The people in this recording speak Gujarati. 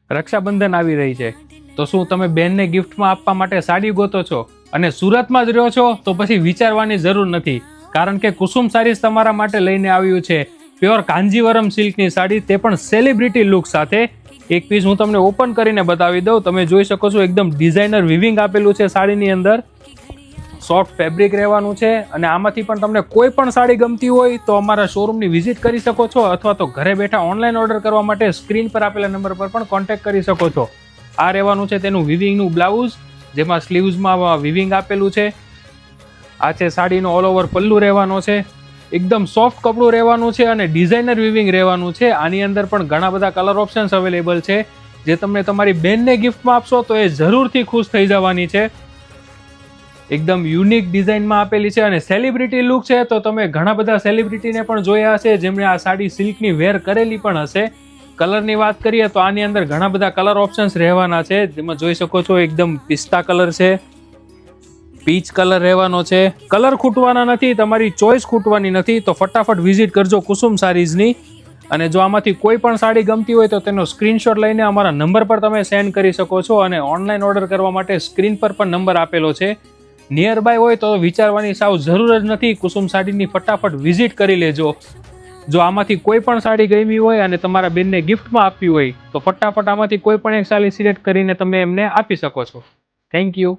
રક્ષાબંધન આવી રહી છે, તો શું તમે બેનને ગિફ્ટમાં આપવા માટે સાડી ગોતો છો અને સુરતમાં જ રહ્યો છો? તો પછી વિચારવાની જરૂર નથી, કારણ કે કુસુમ સારીઝ તમારા માટે લઈને આવ્યું છે પ્યોર કાંજીવરમ સિલ્કની સાડી, તે પણ સેલિબ્રિટી લુક સાથે. એક પીસ હું તમને ઓપન કરીને બતાવી દઉં. તમે જોઈ શકો છો એકદમ ડિઝાઇનર વિવિંગ આપેલું છે સાડીની અંદર. સોફ્ટ ફેબ્રિક રહેવાનું છે અને આમાંથી પણ તમને કોઈ પણ સાડી ગમતી હોય તો અમારા શોરૂમની વિઝિટ કરી શકો છો, અથવા તો ઘરે બેઠા ઓનલાઈન ઓર્ડર કરવા માટે સ્ક્રીન પર આપેલા નંબર પર પણ કોન્ટેક્ટ કરી શકો છો. આ રહેવાનું છે તેનું વિવિંગનું બ્લાઉઝ, જેમાં સ્લીવ્સમાં વિવિંગ આપેલું છે. આ છે સાડીનો ઓલ ઓવર પલ્લુ રહેવાનો છે. એકદમ સોફ્ટ કપડું રહેવાનું છે અને ડિઝાઇનર વિવિંગ રહેવાનું છે. આની અંદર પણ ઘણા બધા કલર ઓપ્શન્સ અવેલેબલ છે, જે તમને તમારી બેનને ગિફ્ટમાં આપશો તો એ જરૂરથી ખુશ થઈ જવાની છે. એકદમ યુનિક ડિઝાઇનમાં આપેલી છે અને સેલિબ્રિટી લુક છે, તો તમે ઘણા બધા સેલિબ્રિટીને પણ જોયા હશે જેમણે આ સાડી સિલ્કની વેર કરેલી પણ હશે. કલરની વાત કરીએ તો આની અંદર ઘણા બધા કલર ઓપ્શન્સ રહેવાના છે, જેમાં જોઈ શકો છો એકદમ પિસ્તા કલર છે, પીચ કલર રહેવાનો છે. કલર ખૂટવાના નથી, તમારી ચોઈસ ખૂટવાની નથી, તો ફટાફટ વિઝિટ કરજો કુસુમ સારીઝની. અને જો આમાંથી કોઈ પણ સાડી ગમતી હોય તો તેનો સ્ક્રીનશોટ લઈને અમારા નંબર પર તમે સેન્ડ કરી શકો છો, અને ઓનલાઈન ઓર્ડર કરવા માટે સ્ક્રીન પર પણ નંબર આપેલો છે. નિયર બાય હોય તો વિચારવાની સાવ જરૂર જ નથી, કુસુમ સાડીની ફટાફટ વિઝિટ કરી લેજો. જો આમાંથી કોઈ પણ સાડી ગમી હોય અને તમારા બેનને ગિફ્ટમાં આપવી હોય તો ફટાફટ આમાંથી કોઈ પણ એક સાડી સિલેક્ટ કરીને તમે એમને આપી શકો છો. Thank you.